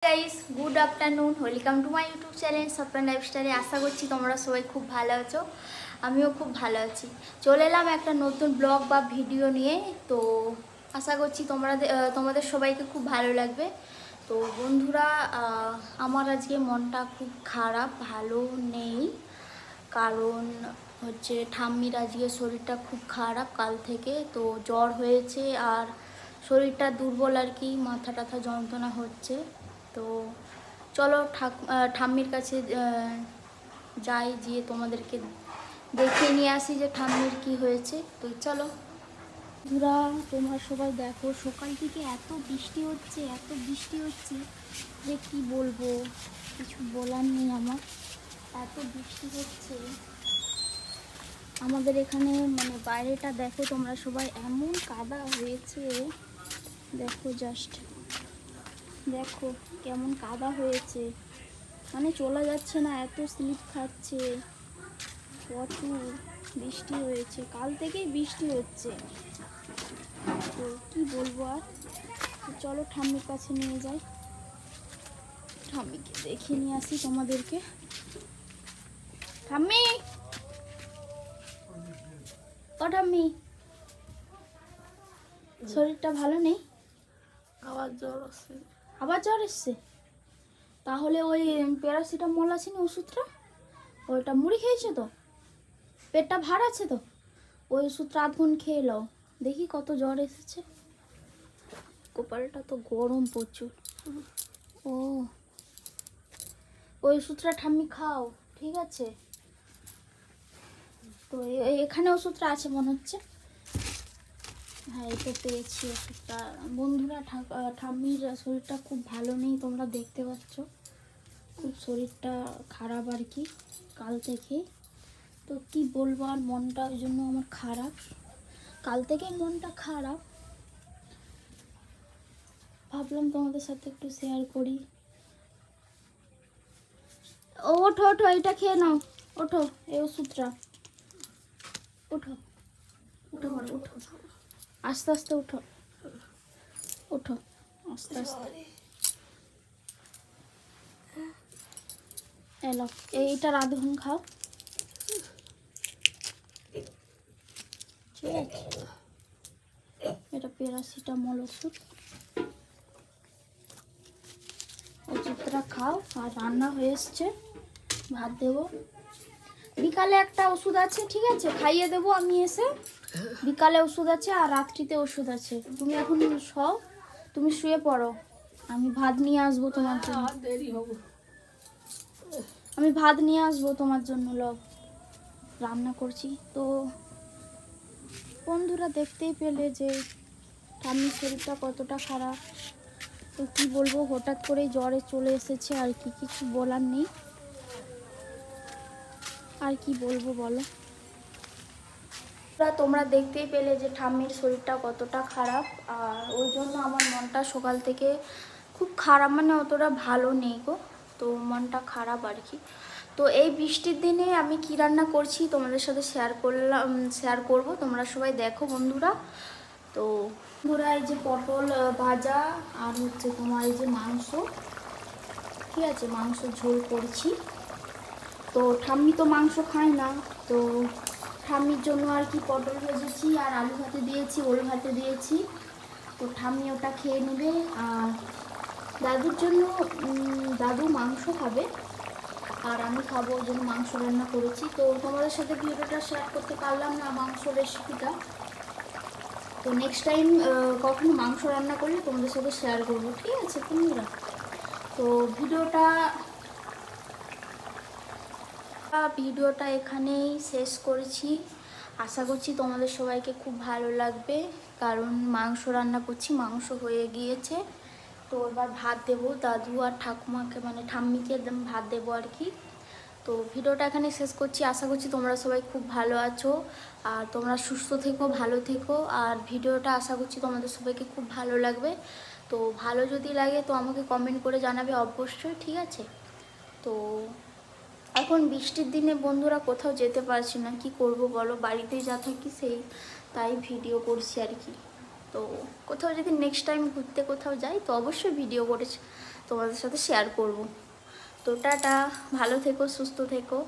Guys good afternoon, welcome to my YouTube channel স্বপ্ন লাইফস্টাইলে। আশা করছি তোমরা সবাই খুব ভালো আছো, আমিও খুব ভালো আছি। চলে এলাম একটা নতুন ব্লগ বা ভিডিও নিয়ে। তো আশা করছি তোমাদের সবাইকে খুব ভালো লাগবে। তো বন্ধুরা, আমার আজকে মনটা খুব খারাপ, ভালো নেই। কারণ হচ্ছে ঠাম্মির আজকে শরীরটা খুব খারাপ কাল থেকে, তো জ্বর হয়েছে আর শরীরটা দুর্বল আর কি, মাথা টাথা যন্ত্রণা হচ্ছে। তো চলো ঠাম্মির কাছে যাই, গিয়ে তোমাদেরকে দেখিয়ে নিয়ে আসি যে ঠাম্মির কি হয়েছে। তো চলো বন্ধুরা, তোমরা সবাই দেখো, সকাল থেকে এত বৃষ্টি হচ্ছে যে কি বলবো, কিছু বলার নেই আমার। এত বৃষ্টি হচ্ছে আমাদের এখানে, মানে বাইরেটা দেখো তোমরা সবাই, এমন কাদা হয়েছে। দেখো জাস্ট দেখো কেমন কাদা হয়েছে, মানে চলা যাচ্ছে না, এত স্লিপ খাচ্ছে। প্রচুর বৃষ্টি হয়েছে, কাল থেকেই বৃষ্টি হচ্ছে। তো কি বলবো আর। তো চলো ঠাম্মির কাছে নিয়ে যাই, ঠাম্মিকে দেখিয়ে নিয়ে আসি তোমাদেরকে। ঠাম্মি, ও ঠাম্মি, শরীরটা ভালো নেই? আবার জ্বর এসছে? তাহলে ওই প্যারাসিটামল আছে না, ওষুধটা, ওইটা মুড়ি খেয়েছে তো, পেটটা ভার আছে তো, ওই ওষুধটা আধ ঘন্টা খেয়ে নাও, দেখি কত জ্বর এসেছে। কপালটা তো গরম প্রচুর। ও, ওই ওষুধটা ঠাম্মি খাও, ঠিক আছে? তো এখানে ওষুধটা আছে মনে হচ্ছে। হ্যাঁ, এটা পেয়েছি ওষুধটা। বন্ধুরা, ঠাম্মির শরীরটা খুব ভালো নেই, তোমরা দেখতে পাচ্ছ, খুব শরীরটা খারাপ আর কি কাল থেকে। তো কি বলবো আর, মনটা ওই জন্য আমার খারাপ, কাল থেকেই মনটা খারাপ। ভাবলাম তোমাদের সাথে একটু শেয়ার করি। ওঠো ওঠো, এটা খেয়ে নাও, ওঠো, এই ওষুধটা, ওঠো উঠো উঠো, আস্তে আস্তে উঠো, ওঠো আস্তে আস্তে। এলো, এইটা আধ ঘন্টা খাও, ঠিক আছে? এটা প্যারাসিটামল ওষুধটা খাও। আর রান্না হয়ে এসছে, ভাত দেবো। বিকালে একটা ওষুধ আছে, ঠিক আছে, খাইয়ে দেবো আমি এসে। বিকালে ওষুধ আছে আর রাত্রিতে ওষুধ আছে। তুমি এখন শও, তুমি শুয়ে পড়ো, আমি ভাত নিয়ে আসবো তোমার জন্য। আমি ভাত নিয়ে আসবো তোমার জন্য, লও, রান্না করছি। তো বন্ধুরা, দেখতেই পেলে যে ঠাম্মির শরীরটা কতটা খারাপ। তো কি বলবো, হঠাৎ করে জ্বরে চলে এসেছে আর কি, কিছু বলার নেই। আর কি বলবো বলো। তোমরা দেখতেই পেলে যে ঠাম্মির শরীরটা কতটা খারাপ, আর ওই জন্য আমার মনটা সকাল থেকে খুব খারাপ, মানে অতটা ভালো নেই গো। তো মনটা খারাপ আর কি। তো এই বৃষ্টির দিনে আমি কি রান্না করছি তোমাদের সাথে শেয়ার করব, তোমরা সবাই দেখো বন্ধুরা। তো বন্ধুরা, এই যে পটল ভাজা, আর হচ্ছে তোমার এই যে মাংস, ঠিক আছে, মাংস ঝোল করছি। তো ঠাম্মি তো মাংস খায় না, তো ঠাম্মির জন্য আর কি পটল ভেজেছি, আর আলু ভাতে দিয়েছি, ওল ভাতে দিয়েছি। তো ঠাম্মি ওটা খেয়ে নেবে। আর দাদুর জন্য, দাদু মাংস খাবে আর আমি খাবো, ওই জন্য মাংস রান্না করেছি। তো তোমাদের সাথে ভিডিওটা শেয়ার করতে পারলাম না, মাংস রেসিপিটা। তো নেক্সট টাইম কখনো মাংস রান্না করলে তোমাদের সাথে শেয়ার করবো, ঠিক আছে বন্ধুরা? তো ভিডিওটা এখানেই শেষ করেছি। আশা করছি তোমাদের সবাইকে খুব ভালো লাগবে, কারণ মাংস রান্না করছি, মাংস হয়ে গিয়েছে। তো এবার ভাত দেবো, দাদু আর ঠাকুমাকে, মানে ঠাম্মিকে ভাত দেবো আর কি। তো ভিডিওটা এখানে শেষ করছি। আশা করছি তোমরা সবাই খুব ভালো আছো, আর তোমরা সুস্থ থেকো, ভালো থেকো। আর ভিডিওটা আশা করছি তোমাদের সবাইকে খুব ভালো লাগবে। তো ভালো যদি লাগে তো আমাকে কমেন্ট করে জানাবে অবশ্যই, ঠিক আছে? তো এখন বৃষ্টির দিনে বন্ধুরা কোথাও যেতে পারছি না, কি করব বলো, বাড়িতেই যা থাকি সেই, তাই ভিডিও করছি আর কি। তো কোথাও যদি নেক্সট টাইম ঘুরতে কোথাও যাই তো অবশ্যই ভিডিও তোমাদের সাথে শেয়ার করব। তো টাটা, ভালো থেকো, সুস্থ থেকো।